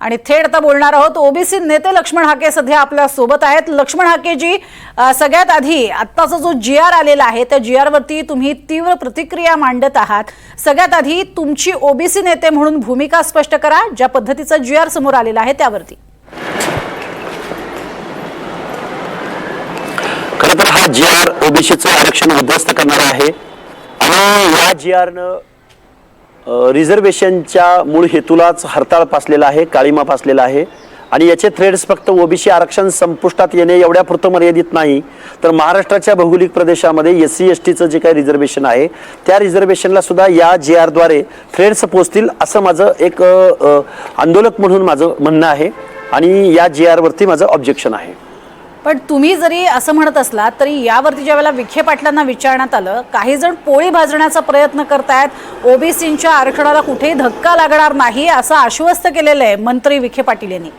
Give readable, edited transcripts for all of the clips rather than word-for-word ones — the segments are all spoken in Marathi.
आणि थेट आता बोलणार आहोत ओबीसी नेते लक्ष्मण हाके सध्या आपल्या सोबत आहेत। लक्ष्मण हाके जी, सगळ्यात आधी आत्ताचा जो जीआर आलेला आहे त्या जीआर वरती तुम्ही तीव्र प्रतिक्रिया मांडत आहात। सगळ्यात आधी तुमची ओबीसी नेते म्हणून भूमिका स्पष्ट करा, ज्या पद्धतीचा जीआर समोर आलेला आहे त्यावरती। खरं तर हा जीआर ओबीसीचं आरक्षण उद्ध्वस्त करणारा आहे आणि या जीआरनं रिझर्वेशनच्या मूळ हेतूलाच हरताळ पासलेला आहे, काळीमा पासलेला आहे आणि याचे थ्रेड्स फक्त ओबीसी आरक्षण संपुष्टात येणे एवढ्यापुरतं मर्यादित नाही, तर महाराष्ट्राच्या भौगोलिक प्रदेशामध्ये एससी एसटीचं जे काही रिझर्वेशन आहे त्या रिझर्वेशनला सुद्धा या जीआरद्वारे थ्रेड्स पोहोचतील असं माझं एक आंदोलक म्हणून माझं म्हणणं आहे आणि या जीआरवरती माझं ऑब्जेक्शन आहे। पण तुम्ही जरी असं म्हणत असलात तरी यावरती ज्यावेळेला विखे पाटलांना विचारण्यात आलं, काही जण पोळी भाजण्याचा प्रयत्न करतायत, ओबीसींच्या आरक्षणाला कुठेही धक्का लागणार नाही असं आश्वस्त केलेलं आहे मंत्री विखे पाटील यांनी।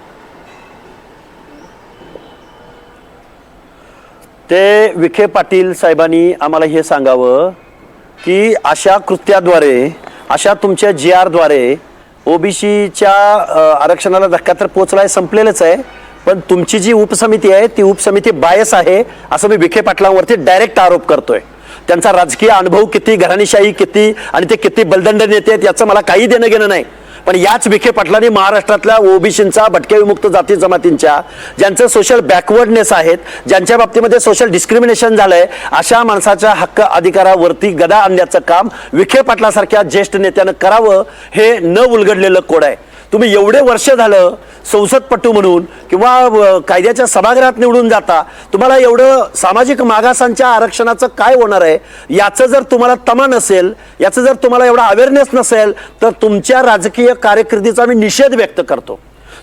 ते विखे पाटील साहेबांनी आम्हाला हे सांगावं की अशा कृत्याद्वारे, अशा तुमच्या जीआरद्वारे ओबीसीच्या आरक्षणाला धक्का तर पोचलाय, संपलेलंच आहे, पण तुमची जी उपसमिती आहे ती उपसमिती बायस आहे असं मी विखे पाटलांवरती डायरेक्ट आरोप करतोय। त्यांचा राजकीय अनुभव किती, घराणीशाही किती आणि ते किती बलदंड नेते आहेत याचं मला काही देणं घेणं नाही, पण याच विखे पाटलांनी महाराष्ट्रातल्या ओबीसींचा, भटक्या विमुक्त जाती जमातींच्या, ज्यांचं सोशल बॅकवर्डनेस आहेत, ज्यांच्या बाबतीमध्ये सोशल डिस्क्रिमिनेशन झालंय, अशा माणसाच्या हक्क अधिकारावरती गदा आणण्याचं काम विखे पाटलासारख्या ज्येष्ठ नेत्यानं करावं हे न उलगडलेलं कोड आहे। तुम्ही एवढे वर्ष झालं संसदपटू म्हणून किंवा कायद्याच्या सभागृहात निवडून जाता, तुम्हाला एवढं सामाजिक मागासांच्या आरक्षणाचं काय होणार आहे याचं जर तुम्हाला तमा नसेल, याचं जर तुम्हाला एवढा अवेअरनेस नसेल, तर तुमच्या राजकीय कारकिर्दीचा मी निषेध व्यक्त करतो।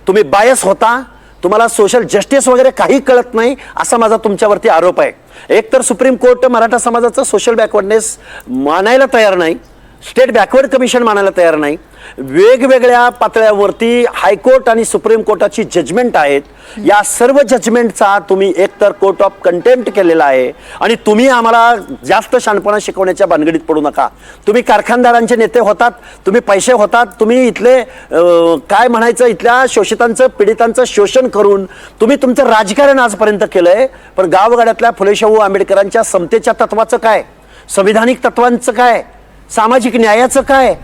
तुम्ही बायस होता, तुम्हाला सोशल जस्टिस वगैरे काही कळत नाही असा माझा तुमच्यावरती आरोप आहे। एक तर सुप्रीम कोर्ट मराठा समाजाचं सोशल बॅकवर्डनेस मानायला तयार नाही, स्टेट बॅकवर्ड कमिशन मानायला तयार नाही, वेगवेगळ्या पातळ्यावरती हायकोर्ट आणि सुप्रीम कोर्टाची जजमेंट आहेत, या सर्व जजमेंटचा तुम्ही एकतर कोर्ट ऑफ कंटेम्प्ट केलेला आहे आणि तुम्ही आम्हाला जास्त शहाणपणा शिकवण्याच्या भानगडीत पडू नका। तुम्ही कारखानदारांचे नेते होतात, तुम्ही पैसे होतात, तुम्ही इथले काय म्हणायचं, इथल्या शोषितांचं, पीडितांचं शोषण करून तुम्ही तुमचं राजकारण आजपर्यंत केलंय, पण गावगाड्यातल्या फुले शाहू आंबेडकरांच्या समतेच्या तत्वाचं काय, संविधानिक तत्वांचं काय, सामाजिक न्यायाचं काय?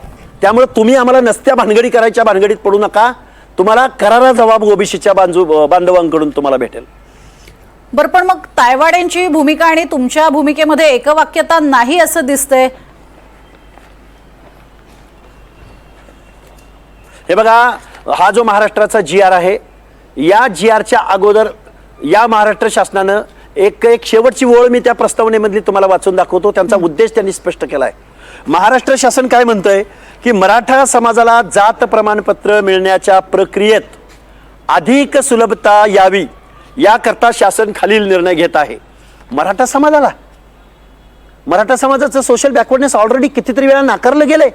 त्यामुळे तुम्ही आम्हाला नसत्या भानगडी करायच्या भानगडीत पडू नका, तुम्हाला करारा जबाब ओबीसीच्या बांधवांकडून तुम्हाला भेटेल। बरं, पण मग तायवाड्यांची भूमिका आणि तुमच्या भूमिकेमध्ये एकवाक्यता नाही असं दिसतंय। हे बघा, हा जो महाराष्ट्राचा जीआर आहे, या जीआरच्या अगोदर या महाराष्ट्र शासनानं एक शेवटची ओळ मी त्या प्रस्तावनेमधली तुम्हाला वाचून दाखवतो, त्यांचा उद्देश त्यांनी स्पष्ट केलाय। महाराष्ट्र शासन काय म्हणतंय की मराठा समाजाला जात प्रमाणपत्र मिळण्याच्या प्रक्रियेत अधिक सुलभता यावी याकरता शासन खालील निर्णय घेत आहे। मराठा समाजाचं सोशल बॅकवर्डनेस ऑलरेडी कितीतरी वेळा नाकारलं गेलंय।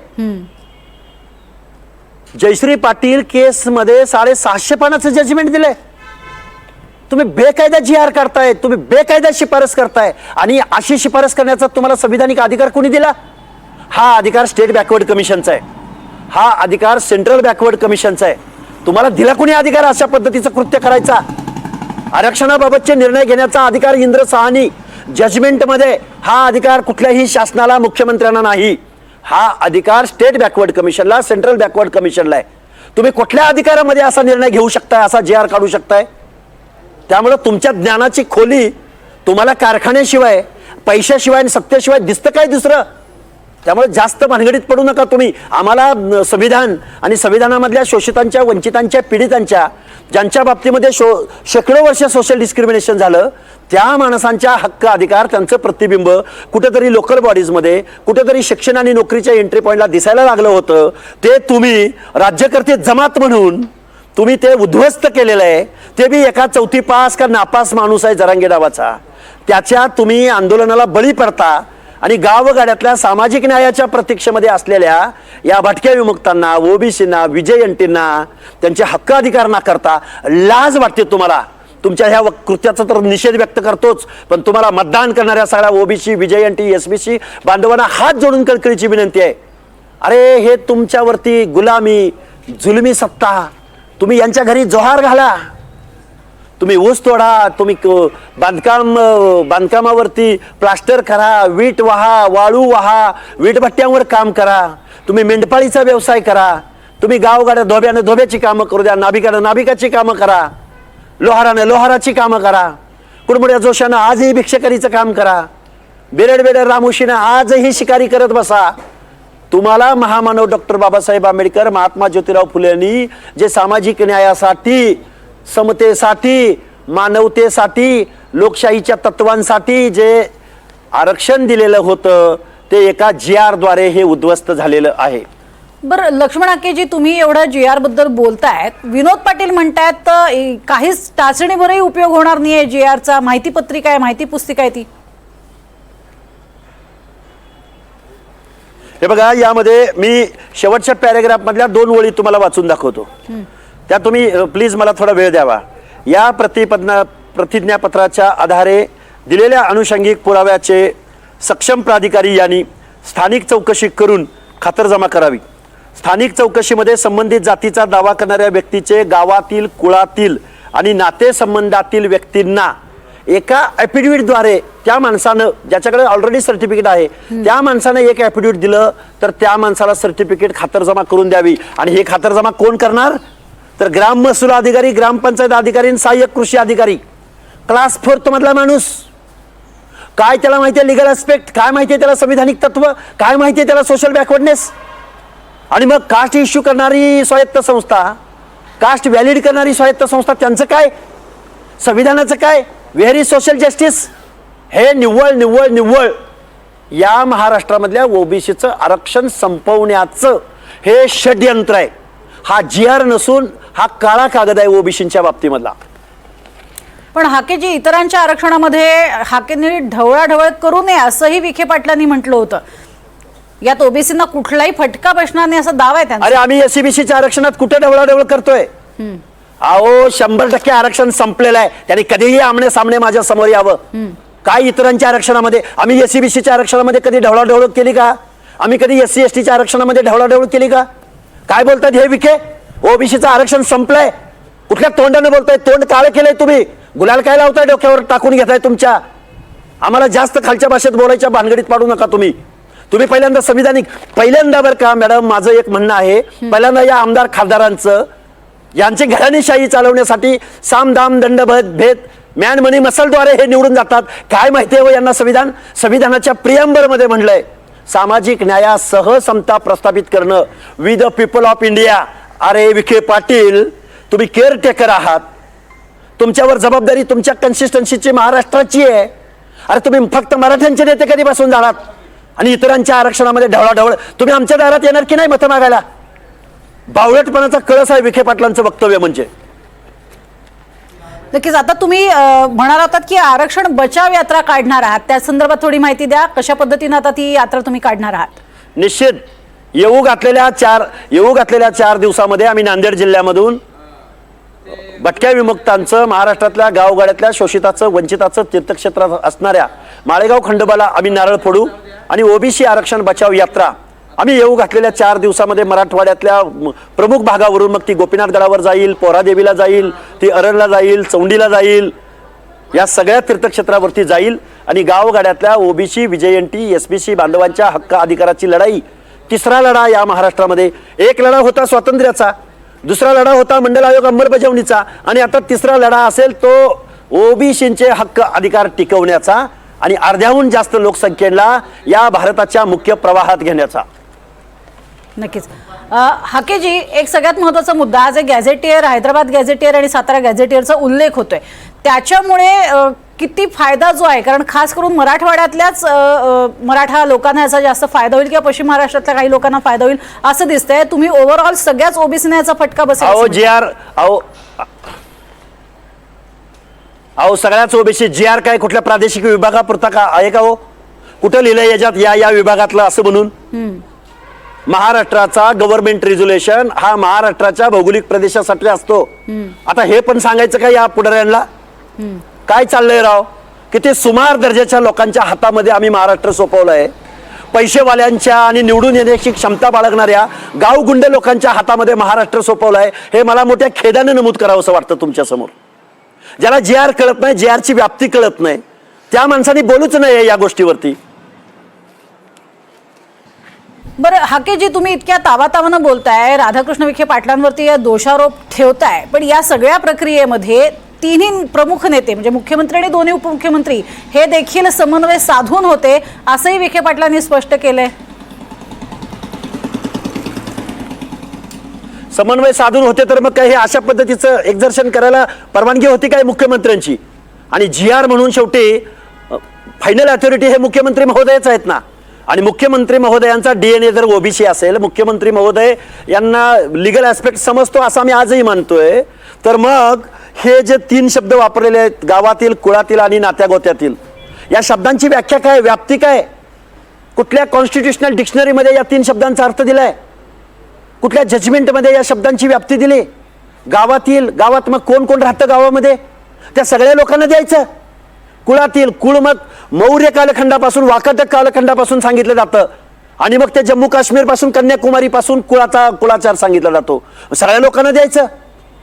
जयश्री पाटील केस मध्ये 650 पानाचं जजमेंट दिलंय। तुम्ही बेकायदा जीआर करताय, तुम्ही बेकायदा शिफारस करताय आणि अशी शिफारस करण्याचा तुम्हाला संविधानिक अधिकार कोणी दिला? हा अधिकार स्टेट बॅकवर्ड कमिशनचा आहे, हा अधिकार सेंट्रल बॅकवर्ड कमिशनचा आहे। तुम्हाला दिला कोणी अधिकार अशा पद्धतीचं कृत्य करायचा? आरक्षणाबाबतचे निर्णय घेण्याचा अधिकार इंद्र साहनी जजमेंटमध्ये, हा अधिकार कुठल्याही शासनाला, मुख्यमंत्र्यांना नाही, हा अधिकार स्टेट बॅकवर्ड कमिशनला, सेंट्रल बॅकवर्ड कमिशनला आहे। तुम्ही कुठल्या अधिकारामध्ये असा निर्णय घेऊ शकताय, असा जीआर काढू शकताय? त्यामुळे तुमच्या ज्ञानाची खोली तुम्हाला कारखान्याशिवाय, पैशाशिवाय आणि सत्तेशिवाय दिसतं काय दुसरं? त्यामुळे जास्त भानगडीत पडू नका तुम्ही। आम्हाला संविधान आणि संविधानामधल्या शोषितांच्या, वंचितांच्या, पीडितांच्या, ज्यांच्या बाबतीमध्ये शेकडो वर्ष सोशल डिस्क्रिमिनेशन झालं, त्या माणसांच्या हक्क अधिकार, त्यांचं प्रतिबिंब कुठेतरी लोकल बॉडीजमध्ये, कुठेतरी शिक्षण आणि नोकरीच्या एंट्री पॉईंटला दिसायला लागलं होतं, ते तुम्ही राज्यकर्ते जमात म्हणून तुम्ही ते उद्ध्वस्त केलेलं आहे। ते बी एका चौथी पास का नापास माणूस आहे जरांगे नावाचा, त्याच्या तुम्ही आंदोलनाला बळी पडता आणि गावगाड्यातल्या सामाजिक न्यायाच्या प्रतीक्षेमध्ये असलेल्या या भटक्या विमुक्तांना, ओबीसींना, विजयंतींना त्यांचे हक्क अधिकार नाकारता लाज वाटते तुम्हाला। तुमच्या ह्या कृत्याचा तर निषेध व्यक्त करतोच, पण तुम्हाला मतदान करणाऱ्या सगळ्या ओबीसी, विजयंती, एसबीसी बांधवांना हात जोडून कळकळीची विनंती आहे, अरे हे तुमच्यावरती गुलामी, जुलमी सत्ता, तुम्ही यांच्या घरी जोहार घाला, तुम्ही ऊस तोडा, तुम्ही बांधकामावरती प्लास्टर करा, वीट वाहा, वाळू वाहा, वीटभट्ट्यांवर काम करा, तुम्ही मेंढपाळीचा व्यवसाय करा, तुम्ही गावगाड्या धोब्याने धोब्याची कामं करू द्या, नाभिकानं नाभिकाची कामं करा, लोहाराने लोहाराची कामं करा, कुडमुड्या जोशानं आजही भिक्षकरीचं काम करा, बेरड रामुशीनं आजही शिकारी करत बसा. तुम्हाला महामानव डॉक्टर बाबासाहेब आंबेडकर, महात्मा ज्योतिराव फुले यांनी जे सामाजिक न्यायासाठी, समतेसाठी, मानवतेसाठी, लोकशाहीच्या तत्वांसाठी जे आरक्षण दिलेलं होतं ते एका GR द्वारे हे उद्ध्वस्त झालेलं आहे. बरं लक्ष्मण हाकेजी, तुम्ही एवढं GR बद्दल बोलतायत, विनोद पाटील म्हणतायत काहीच टाचणीवरही उपयोग होणार नाहीये GRचा. माहिती पत्रिका आहे, माहिती पुस्तिका आहे ती. हे बघा, यामध्ये मी शेवटच्या पॅरेग्राफ मधल्या 2 ओळी तुम्हाला वाचून दाखवतो. त्या तुम्ही प्लीज मला थोडा वेळ द्यावा. या प्रतिज्ञापत्राच्या आधारे दिलेल्या अनुषंगिक पुराव्याचे सक्षम प्राधिकारी यांनी स्थानिक चौकशी करून खातरजमा करावी. स्थानिक चौकशीमध्ये संबंधित जातीचा दावा करणाऱ्या व्यक्तीचे गावातील, कुळातील आणि नातेसंबंधातील व्यक्तींना एका ॲफिडेव्हिटद्वारे त्या माणसानं, ज्याच्याकडे ऑलरेडी सर्टिफिकेट आहे, त्या माणसानं एक ॲफिडेव्हिट दिलं तर त्या माणसाला सर्टिफिकेट खातरजमा करून द्यावी. आणि हे खातरजमा कोण करणार? तर ग्राम महसूल अधिकारी, ग्रामपंचायत अधिकारी आणि सहाय्यक कृषी अधिकारी, क्लास 4 मधला माणूस. काय त्याला माहिती आहे लिगल ॲस्पेक्ट, काय माहिती आहे त्याला संविधानिक तत्व, काय माहिती आहे त्याला सोशल बॅकवर्डनेस. आणि मग कास्ट इश्यू करणारी स्वायत्त संस्था, कास्ट व्हॅलिड करणारी स्वायत्त संस्था, त्यांचं काय, संविधानाचं काय, व्हेरी सोशल जस्टिस. हे निव्वळ या महाराष्ट्रामधल्या ओबीसीचं आरक्षण संपवण्याचं हे षड्यंत्र आहे. हा GR नसून हा काळा कागद आहे ओबीसीच्या बाबतीमधला. पण हाकेजी, इतरांच्या आरक्षणामध्ये हाकेंनी ढवळाढवळ करू नये असंही विखे पाटलांनी म्हटलं होतं. यात ओबीसींना कुठलाही फटका बसणार नाही असा दावा आहे त्यांचा. अरे आम्ही SCBCच्या आरक्षणात कुठे ढवळाढवळ करतोय? अहो 100% आरक्षण संपलेलं आहे. त्यांनी कधीही आमने सामने माझ्या समोर यावं. काय इतरांच्या आरक्षणामध्ये आम्ही SCBCच्या आरक्षणामध्ये कधी ढवळाढवळ केली का? आम्ही कधी SC STच्या आरक्षणामध्ये ढवळाढवळ केली का? काय बोलतात हे विखे? ओबीसीचं आरक्षण संपलंय. कुठल्या तोंडाने बोलताय? तोंड काळं केलंय तुम्ही. गुलाल काय लावताय डोक्यावर टाकून घेताय तुमच्या? आम्हाला जास्त खालच्या भाषेत बोलायच्या भानगडीत पाडू नका तुम्ही. तुम्ही पहिल्यांदा संविधानिक, पहिल्यांदा बरं का मॅडम, माझं एक म्हणणं आहे, पहिल्यांदा या आमदार खासदारांचं यांची घराणेशाही चालवण्यासाठी साम दाम दंड भेद मॅन मनी मसलद्वारे हे निवडून जातात. काय माहिती आहे यांना संविधान? संविधानाच्या प्रियंबर मध्ये म्हणलंय सामाजिक न्यायासह समता प्रस्थापित करणं, we the people of India. अरे विखे पाटील, तुम्ही केअरटेकर आहात. तुमच्यावर जबाबदारी तुमच्या कन्सिस्टन्सीची महाराष्ट्राची आहे. अरे तुम्ही फक्त मराठ्यांचे नेते कधीपासून झालात आणि इतरांच्या आरक्षणामध्ये ढवळाढवळ? तुम्ही आमच्या दारात येणार की नाही मतं मागायला? बावळटपणाचा कळस आहे विखे पाटलांचं वक्तव्य म्हणजे. नक्कीच. आता तुम्ही म्हणाल होतात की आरक्षण बचाव यात्रा काढणार आहात, त्या संदर्भात थोडी माहिती द्या. कशा पद्धतीने आता ती यात्रा तुम्ही काढणार आहात? निश्चित येऊ घातलेल्या 4 दिवसामध्ये आम्ही नांदेड जिल्ह्यामधून भटक्या विमुक्तांचं, महाराष्ट्रातल्या गावगाड्यातल्या शोषिताचं, वंचिताचं तीर्थक्षेत्र असणाऱ्या माळेगाव खंडोबाला आम्ही नारळ फोडू आणि ओबीसी आरक्षण बचाव यात्रा आम्ही येऊ घातलेल्या 4 दिवसामध्ये मराठवाड्यातल्या प्रमुख भागावरून, मग ती गोपीनाथ गडावर जाईल, पोहरादेवीला जाईल, ती अरणला जाईल, चौंडीला जाईल, या सगळ्या तीर्थक्षेत्रावरती जाईल आणि गावगाड्यातल्या ओबीसी, विजयंती, SBC बांधवांच्या हक्क अधिकाराची लढाई. 3रा लढा या महाराष्ट्रामध्ये. एक लढा होता स्वातंत्र्याचा, 2रा लढा होता मंडल आयोग अंमलबजावणीचा आणि आता 3रा लढा असेल तो ओबीसींचे हक्क अधिकार टिकवण्याचा आणि अर्ध्याहून जास्त लोकसंख्येला या भारताच्या मुख्य प्रवाहात घेण्याचा. नक्कीच. हाकेजी, एक सगळ्यात महत्त्वाचा मुद्दा, आज एक गॅझेटियर, हैदराबाद गॅझेटियर आणि सातारा गॅझेटियरचा उल्लेख होतोय. त्याच्यामुळे किती फायदा जो आहे, कारण खास करून मराठवाड्यातल्याच मराठा लोकांना याचा जास्त फायदा होईल किंवा पश्चिम महाराष्ट्रातल्या काही लोकांना फायदा होईल असं दिसतंय. तुम्ही ओव्हरऑल सगळ्याच ओबीसीने याचा फटका बसेल? अहो सगळ्याच ओबीसी. GR काय कुठल्या प्रादेशिक विभागापुरता का आहे का? हो कुठं लिहिलंय याच्यात या विभागातलं असं म्हणून? महाराष्ट्राचा गव्हर्नमेंट रेझोल्युशन हा महाराष्ट्राच्या भौगोलिक प्रदेशासाठी असतो. आता हे पण सांगायचं का या पुढाऱ्यांना? काय चाललंय राव? किती सुमार दर्जाच्या लोकांच्या हातामध्ये आम्ही महाराष्ट्र सोपवलंय. पैसेवाल्यांच्या आणि निवडून येण्याची क्षमता बाळगणाऱ्या गावगुंड लोकांच्या हातामध्ये महाराष्ट्र सोपवलाय हे मला मोठ्या खेदाने नमूद करावं असं वाटतं तुमच्या समोर. ज्याला जी आर कळत नाही, जी आरची व्याप्ती कळत नाही, त्या माणसाने बोलूच नाही या गोष्टीवरती. बरं हाकेजी, तुम्ही इतक्या तावातावानं बोलताय, राधाकृष्ण विखे पाटलांवरती दोषारोप ठेवताय, पण या सगळ्या प्रक्रियेमध्ये तिन्ही प्रमुख नेते म्हणजे मुख्यमंत्री आणि दोन्ही उपमुख्यमंत्री हे देखील समन्वय साधून होते असंही विखे पाटलांनी स्पष्ट केलंय. समन्वय साधून होते तर मग काय हे अशा पद्धतीचं एक्झर्शन करायला परवानगी होती काय मुख्यमंत्र्यांची? आणि जी आर म्हणून शेवटी फायनल अथॉरिटी हे मुख्यमंत्री महोदयच आहेत ना. आणि मुख्यमंत्री महोदयांचा DNA जर ओबीसी असेल, मुख्यमंत्री महोदय यांना लिगल ऍस्पेक्ट समजतो असं आम्ही आजही मानतोय, तर मग हे जे 3 शब्द वापरलेले आहेत, गावातील, कुळातील आणि नात्यागोत्यातील, या शब्दांची व्याख्या काय, व्याप्ती काय? कुठल्या कॉन्स्टिट्युशनल डिक्शनरीमध्ये या 3 शब्दांचा अर्थ दिलाय? कुठल्या जजमेंटमध्ये या शब्दांची व्याप्ती दिली? गावातील, गावात मग कोण कोण राहतं गावामध्ये त्या सगळ्या लोकांना द्यायचं. कुळातील, कुळ मग मौर्य कालखंडापासून वाकाटक कालखंडापासून सांगितलं जातं आणि मग ते जम्मू काश्मीर पासून कन्याकुमारी पासून कुळाचार सांगितला जातो, सगळ्या लोकांना द्यायचं.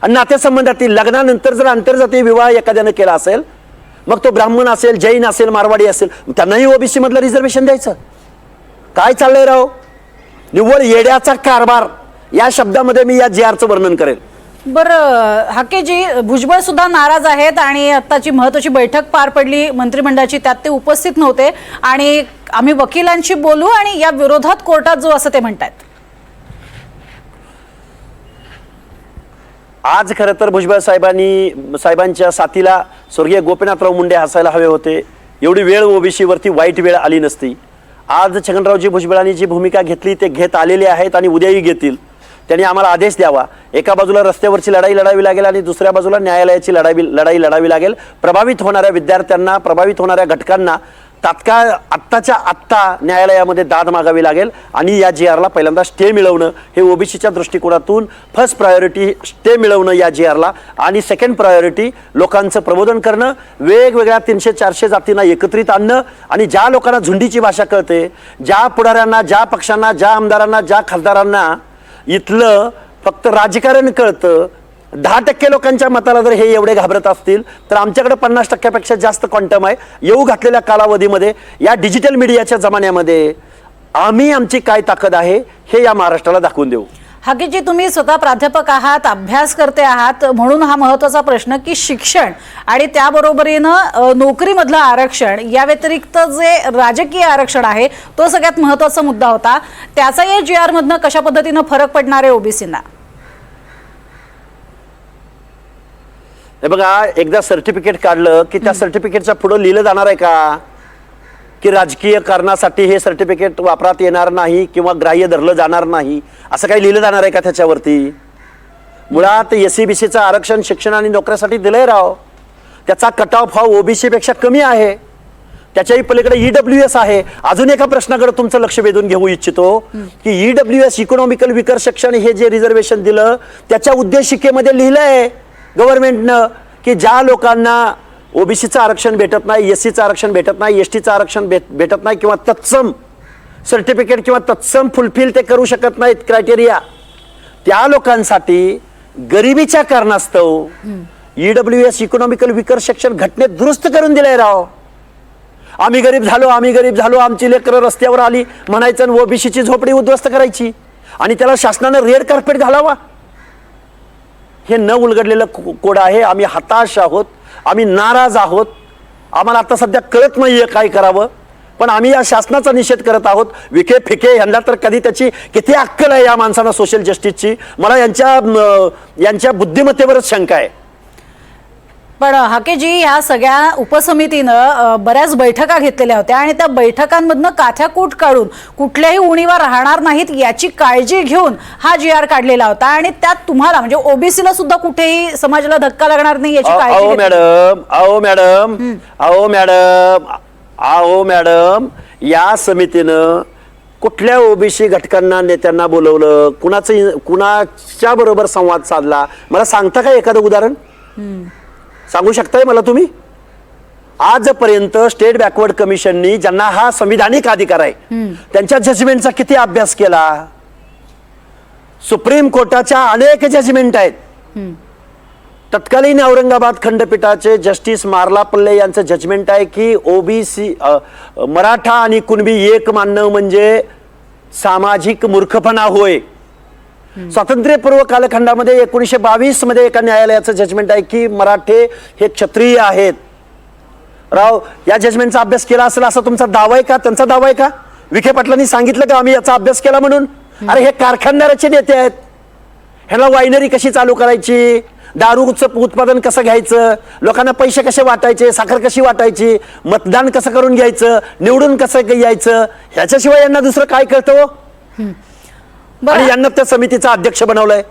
आणि नातेसंबंधातील लग्नानंतर जर आंतरजातीय विवाह एखाद्यानं केला असेल, मग तो ब्राह्मण असेल, जैन असेल, मारवाडी असेल, त्यांनाही ओबीसी मधलं रिझर्वेशन द्यायचं. काय चाललंय राव? निव्वळ येड्याचा कारभार या शब्दामध्ये मी या जी आरचं वर्णन करेल. बरं हाकेजी, भुजबळ सुद्धा नाराज आहेत आणि आत्ताची महत्त्वाची बैठक पार पडली मंत्रिमंडळाची, त्यात ते उपस्थित नव्हते आणि आम्ही वकिलांशी बोलू आणि या विरोधात कोर्टात जो असं ते म्हणतात. आज खरं तर भुजबळ साहेबांच्या साथीला स्वर्गीय गोपीनाथराव मुंडे हसायला हवे होते. एवढी वेळ ओबीसी वरती वाईट वेळ आली नसती. आज छगनरावजी भुजबळांनी जी भूमिका घेतली ते घेत आलेले आहेत आणि उद्याही घेतील. त्यांनी आम्हाला आदेश द्यावा. एका बाजूला रस्त्यावरची लढाई लढावी लागेल आणि दुसऱ्या बाजूला न्यायालयाची लढाई लढावी लागेल. प्रभावित होणाऱ्या विद्यार्थ्यांना, प्रभावित होणाऱ्या घटकांना तात्काळ आत्ताच्या आत्ता न्यायालयामध्ये दाद मागावी लागेल आणि या जी आरला पहिल्यांदा स्टे मिळवणं हे ओबीसीच्या दृष्टिकोनातून फर्स्ट प्रायोरिटी स्टे मिळवणं या जी आरला, आणि सेकंड प्रायोरिटी लोकांचं प्रबोधन करणं, वेगवेगळ्या 300-400 जातींना एकत्रित आणणं आणि ज्या लोकांना झुंडीची भाषा कळते, ज्या पुढाऱ्यांना, ज्या पक्षांना, ज्या आमदारांना, ज्या खासदारांना इथलं फक्त राजकारण कळतं, 10% लोकांच्या मताला जर हे एवढे घाबरत असतील तर आमच्याकडे 50%पेक्षा जास्त क्वांटम आहे. येऊ घातलेल्या कालावधीमध्ये या डिजिटल मीडियाच्या जमान्यामध्ये आम्ही आमची काय ताकद आहे हे या महाराष्ट्राला दाखवून देऊ. हाकेजी, तुम्ही स्वतः प्राध्यापक आहात, अभ्यास करते आहात, म्हणून हा महत्त्वाचा प्रश्न की शिक्षण आणि त्याबरोबरीनं नोकरीमधलं आरक्षण या व्यतिरिक्त जे राजकीय आरक्षण आहे तो सगळ्यात महत्त्वाचा मुद्दा होता. त्याचा या जी आर मधनं कशा पद्धतीनं फरक पडणार आहे ओबीसींना? हे बघा, एकदा सर्टिफिकेट काढलं की त्या सर्टिफिकेटच्या पुढे लिहिलं जाणार आहे का की राजकीय कारणासाठी हे सर्टिफिकेट वापरात येणार नाही किंवा ग्राह्य धरलं जाणार नाही, असं काही लिहिलं जाणार आहे का त्याच्यावरती? मुळात SC-BCचं आरक्षण शिक्षण आणि नोकऱ्यासाठी दिलंय राव. त्याचा कट ऑफ हा ओबीसी पेक्षा कमी आहे. त्याच्याही पलीकडे EWS आहे. अजून एका प्रश्नाकडे तुमचं लक्ष वेधून घेऊ इच्छितो की EWS इकॉनॉमिकल विकर सेक्शन हे जे रिझर्वेशन दिलं त्याच्या उद्देशिकेमध्ये लिहिलंय गव्हर्नमेंटनं की ज्या लोकांना ओबीसीचं आरक्षण भेटत नाही, SCचं आरक्षण भेटत नाही, STचं आरक्षण भेटत नाही किंवा तत्सम सर्टिफिकेट किंवा तत्सम फुलफिल ते करू शकत नाहीत क्रायटेरिया, त्या लोकांसाठी गरिबीच्या कारणास्तव EWS इकॉनॉमिकल विकर सेक्शन घटनेत दुरुस्त करून दिलंय राव. आम्ही गरीब झालो, आमची लेकरं रस्त्यावर आली म्हणायचं आणि ओबीसीची झोपडी उद्ध्वस्त करायची आणि त्याला शासनानं रेड कार्पेट घालावा. हे न उलगडलेलं कोड आहे. आम्ही हताश आहोत, आम्ही नाराज आहोत. आम्हाला आता सध्या कळत नाहीये काय करावं, पण आम्ही या शासनाचा निषेध करत आहोत. विखे फिके यांना तर कधी त्याची किती अक्कल आहे या माणसांना सोशल जस्टिसची, मला यांच्या बुद्धिमत्तेवरच शंका आहे. पण हाकेजी, ह्या सगळ्या उपसमितीनं बऱ्याच बैठका घेतलेल्या होत्या आणि त्या बैठकांमधनं काथ्याकूट काढून कुठल्याही उणीवा राहणार नाहीत याची काळजी घेऊन हा जी आर काढलेला होता आणि त्यात तुम्हाला म्हणजे ओबीसीला सुद्धा कुठेही समाजाला धक्का लागणार नाही याची काळजी. मॅडम, या समितीनं कुठल्या ओबीसी घटकांना, नेत्यांना बोलवलं, कुणाच्या बरोबर संवाद साधला, मला सांगता का एखादं उदाहरण? सांगू शकताय मला तुम्ही? आजपर्यंत स्टेट बॅकवर्ड कमिशननी ज्यांना हा संविधानिक अधिकार आहे त्यांच्या जजमेंटचा किती अभ्यास केला? सुप्रीम कोर्टाच्या अनेक जजमेंट आहेत. तत्कालीन औरंगाबाद खंडपीठाचे जस्टिस मार्लापल्ले यांचं जजमेंट आहे की ओबीसी मराठा आणि कुणबी एक मानणं म्हणजे सामाजिक मूर्खपणा होय. स्वातंत्र्यपूर्व कालखंडामध्ये 1922 मध्ये एका न्यायालयाचं जजमेंट आहे की मराठे हे क्षत्रिय आहेत. राव, या जजमेंटचा अभ्यास केला असेल असा तुमचा दावा आहे का? त्यांचा दावा आहे का? विखे पाटलांनी सांगितलं का आम्ही याचा अभ्यास केला म्हणून? अरे, हे कारखानदाराचे नेते आहेत. ह्याला वायनरी कशी चालू करायची, दारूचं उत्पादन कसं घ्यायचं, लोकांना पैसे कसे वाटायचे, साखर कशी वाटायची, मतदान कसं करून घ्यायचं, निवडून कसं यायचं, ह्याच्याशिवाय यांना दुसरं काय कळतं? आणि यांना त्या समितीचा अध्यक्ष बनवलंय.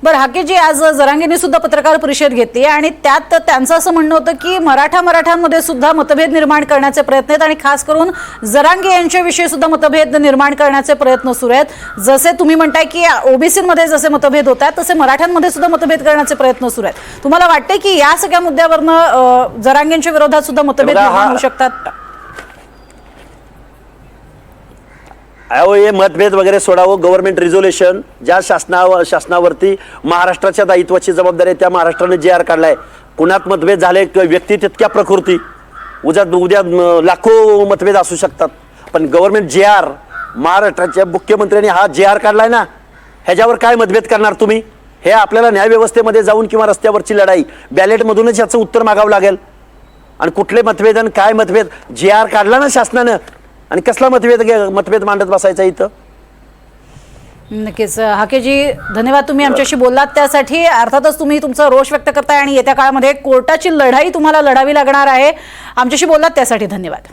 बरं, हाकेजी, आज जरांगेंनी सुद्धा पत्रकार परिषद घेतली आणि त्यात त्यांचं असं म्हणणं होतं की मराठ्यांमध्ये सुद्धा मतभेद निर्माण करण्याचे प्रयत्न आहेत आणि खास करून जरांगे यांच्याविषयी सुद्धा मतभेद निर्माण करण्याचे प्रयत्न सुरू आहेत. जसे तुम्ही म्हणताय की ओबीसीमध्ये जसे मतभेद होत आहेत तसे मराठ्यांमध्ये सुद्धा मतभेद करण्याचे प्रयत्न सुरू आहेत. तुम्हाला वाटतंय की या सगळ्या मुद्द्यावरनं जरांगेंच्या विरोधात सुद्धा मतभेद निर्माण होऊ शकतात? हे मतभेद वगैरे सोडावं. गव्हर्नमेंट रिझोल्युशन ज्या शासनावरती महाराष्ट्राच्या दायित्वाची जबाबदारी आहे त्या महाराष्ट्राने जे आर काढलाय. पुण्यात मतभेद झाले, व्यक्ती तितक्या प्रकृती, उद्या लाखो मतभेद असू शकतात. पण गव्हर्नमेंट जे आर, महाराष्ट्राच्या मुख्यमंत्र्यांनी हा जे आर काढलाय ना, ह्याच्यावर काय मतभेद करणार तुम्ही? हे आपल्याला न्यायव्यवस्थेमध्ये जाऊन किंवा रस्त्यावरची लढाई बॅलेटमधूनच याचं उत्तर मागावं लागेल. आणि कुठले मतभेद आणि काय मतभेद? जे आर काढला ना शासनानं, आणि कसला मतभेद मांडत बसायचा इथं? नक्कीच हाकेजी, धन्यवाद, तुम्ही आमच्याशी बोललात त्यासाठी. अर्थातच तुम्ही तुमचा रोष व्यक्त करताय आणि येत्या काळामध्ये कोर्टाची लढाई तुम्हाला लढावी लागणार आहे. आमच्याशी बोललात त्यासाठी धन्यवाद.